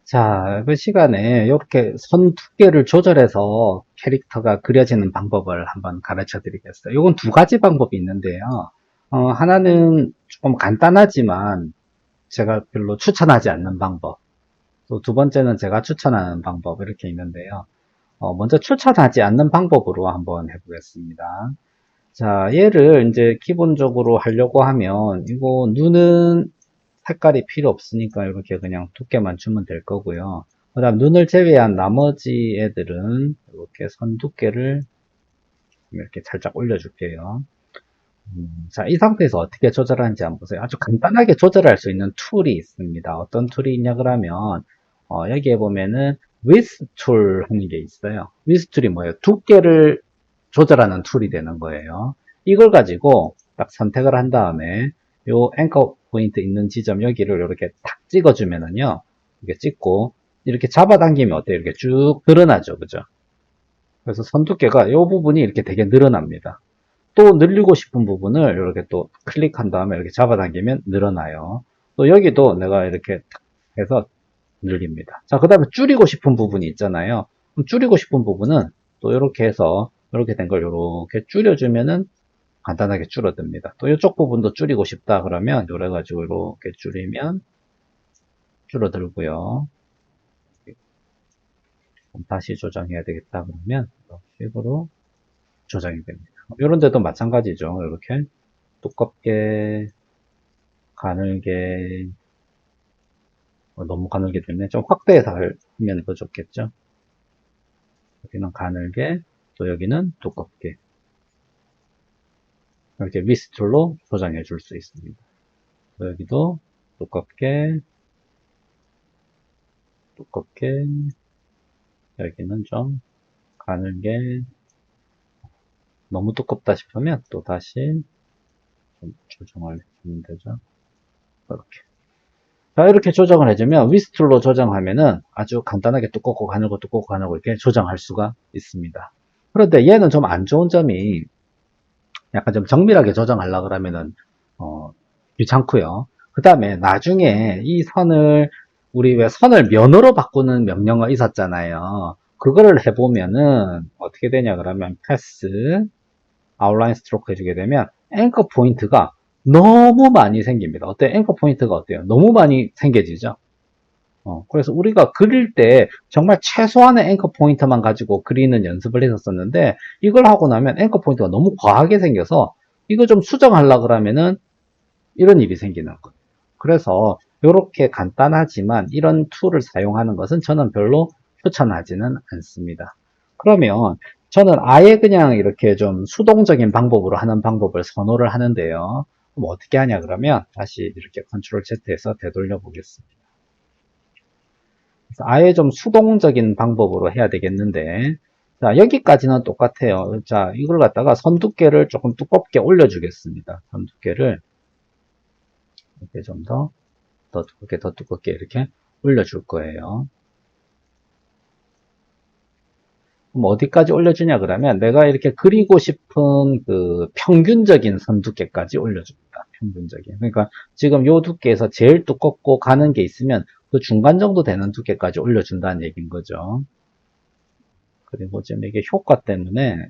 자, 그 시간에 이렇게 선 두께를 조절해서 캐릭터가 그려지는 방법을 한번 가르쳐 드리겠어요. 이건 두 가지 방법이 있는데요. 하나는 조금 간단하지만 제가 별로 추천하지 않는 방법. 또 두 번째는 제가 추천하는 방법 이렇게 있는데요. 먼저 추천하지 않는 방법으로 한번 해보겠습니다. 자, 얘를 이제 기본적으로 하려고 하면 이거 눈은 색깔이 필요 없으니까 이렇게 그냥 두께만 주면 될 거고요. 그 다음 눈을 제외한 나머지 애들은 이렇게 선 두께를 이렇게 살짝 올려줄게요. 자, 이 상태에서 어떻게 조절하는지 한번 보세요. 아주 간단하게 조절할 수 있는 툴이 있습니다. 어떤 툴이 있냐 그러면 여기에 보면은 위스 툴 하는 게 있어요. 위스 툴이 뭐예요? 두께를 조절하는 툴이 되는 거예요. 이걸 가지고 딱 선택을 한 다음에 요 앵커 포인트 있는 지점 여기를 이렇게 탁 찍어주면은요. 이렇게 찍고 이렇게 잡아당기면 어때요? 이렇게 쭉 늘어나죠. 그죠? 그래서 선 두께가 요 부분이 이렇게 되게 늘어납니다. 또 늘리고 싶은 부분을 이렇게 또 클릭한 다음에 이렇게 잡아당기면 늘어나요. 또 여기도 내가 이렇게 탁 해서 늘립니다. 자, 그 다음에 줄이고 싶은 부분이 있잖아요. 그럼 줄이고 싶은 부분은 또 이렇게 해서 이렇게 된 걸 이렇게 줄여주면은 간단하게 줄어듭니다. 또 이쪽 부분도 줄이고 싶다 그러면 요래 가지고 이렇게 줄이면 줄어들고요. 다시 조정해야 되겠다 그러면 이런 식으로 조정이 됩니다. 이런 데도 마찬가지죠. 이렇게 두껍게 가늘게 너무 가늘게 되면 좀 확대해서 하면 더 좋겠죠. 여기는 가늘게 또 여기는 두껍게 이렇게 위스툴로 조정해 줄 수 있습니다. 여기도 두껍게 두껍게 여기는 좀 가늘게 너무 두껍다 싶으면 또 다시 좀 조정을 해주면 되죠. 이렇게. 자, 이렇게 조정을 해주면 위스툴로 조정하면은 아주 간단하게 두껍고 가늘고 두껍고 가늘고 이렇게 조정할 수가 있습니다. 그런데 얘는 좀 안 좋은 점이 약간 좀 정밀하게 조정하려고 그러면은 귀찮고요. 그 다음에 나중에 이 선을 우리 왜 선을 면으로 바꾸는 명령어 있었잖아요. 그거를 해보면은 어떻게 되냐 그러면 패스 아웃라인 스트로크 해주게 되면 앵커 포인트가 너무 많이 생깁니다. 어때? 앵커 포인트가 어때요? 너무 많이 생겨지죠. 그래서 우리가 그릴 때 정말 최소한의 앵커 포인트만 가지고 그리는 연습을 했었는데 이걸 하고 나면 앵커 포인트가 너무 과하게 생겨서 이거 좀 수정하려 그러면은 이런 일이 생기는 거예요. 그래서 이렇게 간단하지만 이런 툴을 사용하는 것은 저는 별로 추천하지는 않습니다. 그러면 저는 아예 그냥 이렇게 좀 수동적인 방법으로 하는 방법을 선호를 하는데요. 그럼 어떻게 하냐 그러면 다시 이렇게 컨트롤 Z에서 되돌려 보겠습니다. 아예 좀 수동적인 방법으로 해야 되겠는데 자 여기까지는 똑같아요. 자 이걸 갖다가 선 두께를 조금 두껍게 올려주겠습니다. 선 두께를 이렇게 좀 더 두껍게 더 두껍게 이렇게 올려줄 거예요. 그럼 어디까지 올려주냐 그러면 내가 이렇게 그리고 싶은 그 평균적인 선 두께까지 올려줍니다. 평균적인. 그러니까 지금 요 두께에서 제일 두껍고 가는 게 있으면 그 중간 정도 되는 두께까지 올려준다는 얘기인 거죠. 그리고 지금 이게 효과 때문에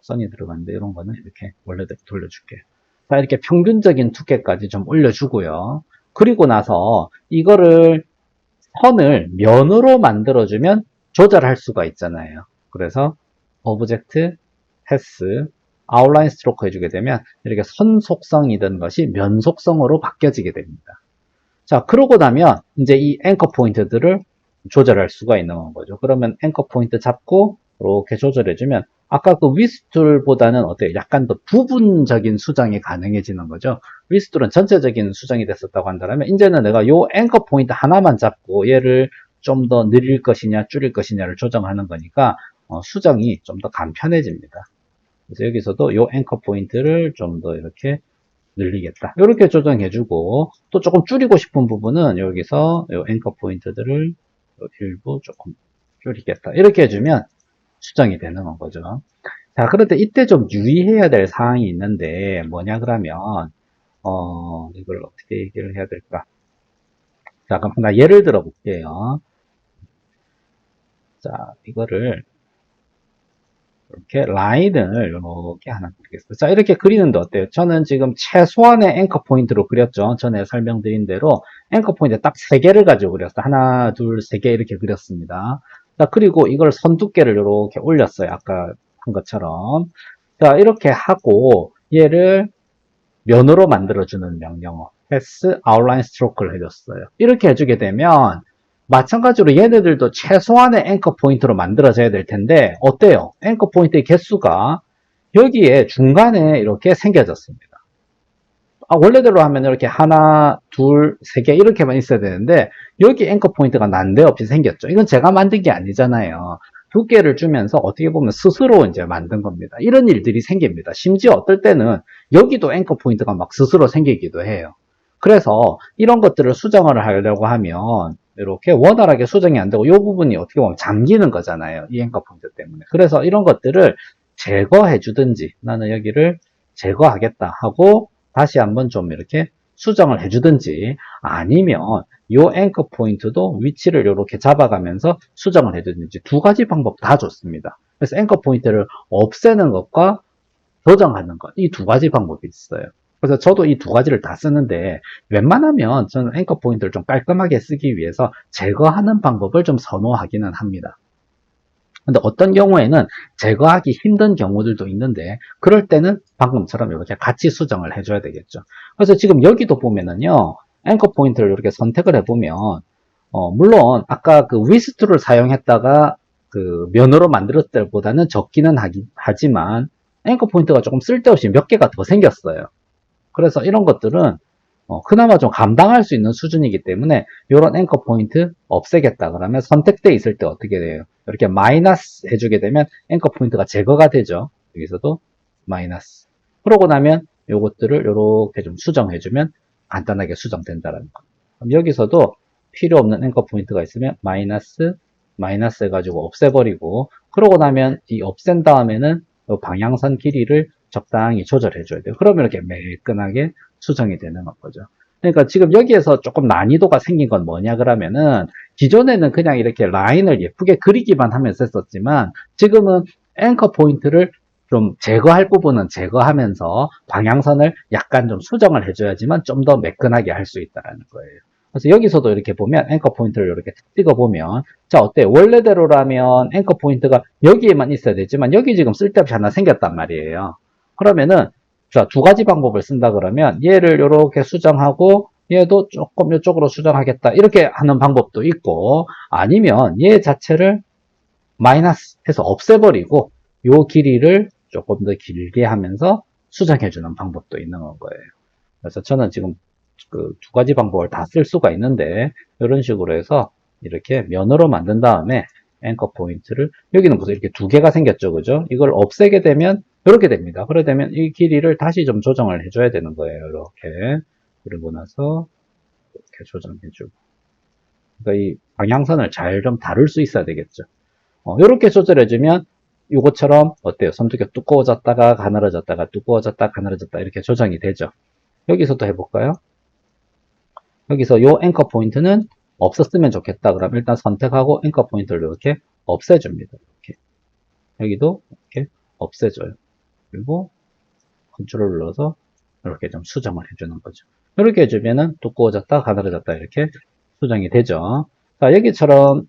선이 들어가는데 이런 거는 이렇게 원래대로 돌려줄게요. 자, 이렇게 평균적인 두께까지 좀 올려주고요. 그리고 나서 이거를 선을 면으로 만들어주면 조절할 수가 있잖아요. 그래서 오브젝트, 패스, 아웃라인 스트로크 해주게 되면 이렇게 선 속성이던 것이 면 속성으로 바뀌어지게 됩니다. 자, 그러고 나면 이제 이 앵커 포인트들을 조절할 수가 있는 거죠. 그러면 앵커 포인트 잡고 이렇게 조절해주면 아까 그 위스툴보다는 어때요? 약간 더 부분적인 수정이 가능해지는 거죠. 위스툴은 전체적인 수정이 됐었다고 한다면 이제는 내가 요 앵커 포인트 하나만 잡고 얘를 좀 더 늘릴 것이냐 줄일 것이냐를 조정하는 거니까 수정이 좀 더 간편해집니다. 그래서 여기서도 요 앵커 포인트를 좀 더 이렇게 늘리겠다. 이렇게 조정해주고 또 조금 줄이고 싶은 부분은 여기서 요 앵커 포인트들을 일부 조금 줄이겠다. 이렇게 해주면 수정이 되는 거죠. 자, 그런데 이때 좀 유의해야 될 사항이 있는데 뭐냐 그러면 이걸 어떻게 얘기를 해야 될까? 자, 그럼 하나 예를 들어 볼게요. 자, 이거를 이렇게 라인을 이렇게 하나 그리겠습니다. 자, 이렇게 그리는데 어때요? 저는 지금 최소한의 앵커 포인트로 그렸죠. 전에 설명드린 대로 앵커 포인트 딱 3개를 가지고 그렸어요. 하나, 둘, 3개 이렇게 그렸습니다. 자, 그리고 이걸 선 두께를 이렇게 올렸어요. 아까 한 것처럼. 자, 이렇게 하고 얘를 면으로 만들어주는 명령어 pass outline stroke를 해줬어요. 이렇게 해주게 되면 마찬가지로 얘네들도 최소한의 앵커 포인트로 만들어져야 될 텐데 어때요? 앵커 포인트의 개수가 여기에 중간에 이렇게 생겨졌습니다. 원래대로 하면 이렇게 하나, 둘, 3개 이렇게만 있어야 되는데 여기 앵커 포인트가 난데없이 생겼죠. 이건 제가 만든 게 아니잖아요. 두께를 주면서 어떻게 보면 스스로 이제 만든 겁니다. 이런 일들이 생깁니다. 심지어 어떨 때는 여기도 앵커 포인트가 막 스스로 생기기도 해요. 그래서 이런 것들을 수정을 하려고 하면 이렇게 원활하게 수정이 안 되고 이 부분이 어떻게 보면 잠기는 거잖아요. 이 앵커 포인트 때문에. 그래서 이런 것들을 제거해 주든지 나는 여기를 제거하겠다 하고 다시 한번 좀 이렇게 수정을 해주든지 아니면 요 앵커 포인트도 위치를 이렇게 잡아가면서 수정을 해주든지 두 가지 방법 다 좋습니다. 그래서 앵커 포인트를 없애는 것과 조정하는 것, 이 두 가지 방법이 있어요. 그래서 저도 이 두 가지를 다 쓰는데 웬만하면 저는 앵커 포인트를 좀 깔끔하게 쓰기 위해서 제거하는 방법을 좀 선호하기는 합니다. 근데 어떤 경우에는 제거하기 힘든 경우들도 있는데 그럴 때는 방금처럼 이렇게 같이 수정을 해줘야 되겠죠. 그래서 지금 여기도 보면은요. 앵커 포인트를 이렇게 선택을 해보면 물론 아까 그 위스트를 사용했다가 그 면으로 만들었을 때보다는 적기는 하지만 앵커 포인트가 조금 쓸데없이 몇 개가 더 생겼어요. 그래서 이런 것들은 그나마 좀 감당할 수 있는 수준이기 때문에 이런 앵커 포인트 없애겠다 그러면 선택돼 있을 때 어떻게 돼요? 이렇게 마이너스 해주게 되면 앵커 포인트가 제거가 되죠. 여기서도 마이너스. 그러고 나면 요것들을 이렇게 좀 수정해주면 간단하게 수정된다는 거. 그럼 여기서도 필요 없는 앵커 포인트가 있으면 마이너스, 마이너스 해가지고 없애버리고 그러고 나면 이 없앤 다음에는 이 방향선 길이를 적당히 조절해줘야 돼요. 그러면 이렇게 매끈하게 수정이 되는 거죠. 그러니까 지금 여기에서 조금 난이도가 생긴 건 뭐냐 그러면은 기존에는 그냥 이렇게 라인을 예쁘게 그리기만 하면서 했었지만 지금은 앵커 포인트를 좀 제거할 부분은 제거하면서 방향선을 약간 좀 수정을 해줘야지만 좀 더 매끈하게 할 수 있다는 거예요. 그래서 여기서도 이렇게 보면 앵커 포인트를 이렇게 찍어보면 자 어때요? 원래대로라면 앵커 포인트가 여기에만 있어야 되지만 여기 지금 쓸데없이 하나 생겼단 말이에요. 그러면은 자, 두 가지 방법을 쓴다 그러면 얘를 이렇게 수정하고 얘도 조금 이쪽으로 수정하겠다 이렇게 하는 방법도 있고 아니면 얘 자체를 마이너스 해서 없애버리고 요 길이를 조금 더 길게 하면서 수정해주는 방법도 있는 거예요. 그래서 저는 지금 그 두 가지 방법을 다 쓸 수가 있는데 이런 식으로 해서 이렇게 면으로 만든 다음에 앵커 포인트를 여기는 무슨 이렇게 두 개가 생겼죠 그죠 이걸 없애게 되면 이렇게 됩니다 그러게 되면 이 길이를 다시 좀 조정을 해줘야 되는 거예요 이렇게 그리고 나서 이렇게 조정해주고 그러니까 이 방향선을 잘 좀 다룰 수 있어야 되겠죠 이렇게 조절해주면 이것처럼 어때요 선두가 두꺼워졌다가 가늘어졌다가 두꺼워졌다 가늘어졌다 이렇게 조정이 되죠 여기서도 해볼까요 여기서 요 앵커 포인트는 없었으면 좋겠다. 그럼 일단 선택하고 앵커 포인트를 이렇게 없애줍니다. 이렇게. 여기도 이렇게 없애줘요. 그리고 컨트롤 눌러서 이렇게 좀 수정을 해주는 거죠. 이렇게 해주면은 두꺼워졌다, 가늘어졌다 이렇게 수정이 되죠. 자, 여기처럼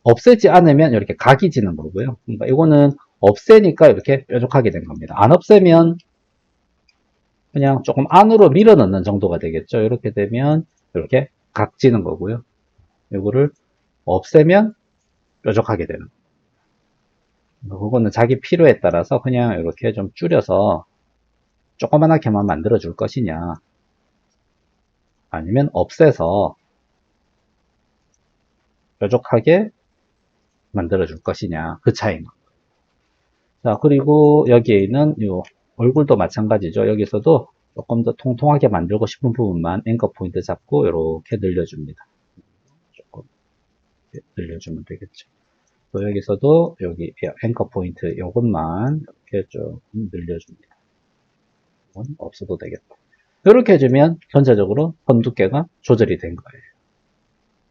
없애지 않으면 이렇게 각이 지는 거고요. 그러니까 이거는 없애니까 이렇게 뾰족하게 된 겁니다. 안 없애면 그냥 조금 안으로 밀어 넣는 정도가 되겠죠. 이렇게 되면 이렇게 각지는 거고요. 이거를 없애면 뾰족하게 되는 그거는 자기 필요에 따라서 그냥 이렇게 좀 줄여서 조그만하게만 만들어 줄 것이냐 아니면 없애서 뾰족하게 만들어 줄 것이냐 그 차이입니다. 자 그리고 여기에 있는 이 얼굴도 마찬가지죠. 여기서도 조금 더 통통하게 만들고 싶은 부분만 앵커 포인트 잡고 이렇게 늘려줍니다. 조금 늘려주면 되겠죠. 또 여기서도 여기 앵커 포인트 이것만 이렇게 좀 늘려줍니다. 이건 없어도 되겠다. 이렇게 해주면 전체적으로 선 두께가 조절이 된 거예요.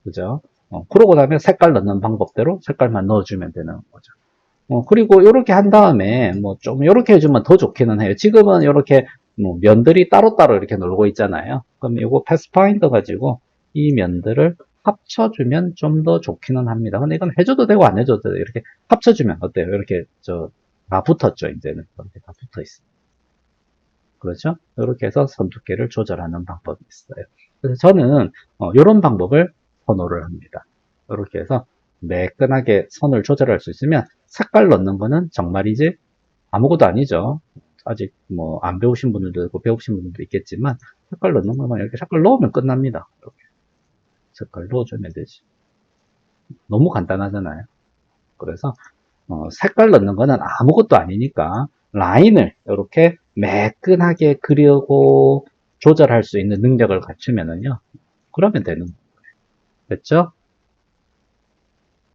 그죠? 그러고 나면 색깔 넣는 방법대로 색깔만 넣어주면 되는 거죠. 그리고 이렇게 한 다음에 뭐 좀 이렇게 해주면 더 좋기는 해요. 지금은 이렇게 뭐 면들이 따로따로 이렇게 놀고 있잖아요. 그럼 이거 패스파인더 가지고 이 면들을 합쳐주면 좀 더 좋기는 합니다. 근데 이건 해줘도 되고 안 해줘도 돼요. 이렇게 합쳐주면 어때요? 이렇게 다 붙었죠. 이제는 이렇게 다 붙어 있어요. 그렇죠? 이렇게 해서 선 두께를 조절하는 방법이 있어요. 그래서 저는 이런 방법을 선호를 합니다. 이렇게 해서 매끈하게 선을 조절할 수 있으면 색깔 넣는 거는 정말이지 아무것도 아니죠. 아직 뭐 안 배우신 분들도 있고 배우신 분들도 있겠지만 색깔 넣는 거만 이렇게 색깔 넣으면 끝납니다. 이렇게 색깔 넣어주면 되지. 너무 간단하잖아요. 그래서 색깔 넣는 거는 아무것도 아니니까 라인을 이렇게 매끈하게 그리고 조절할 수 있는 능력을 갖추면은요. 그러면 되는 거예요. 됐죠?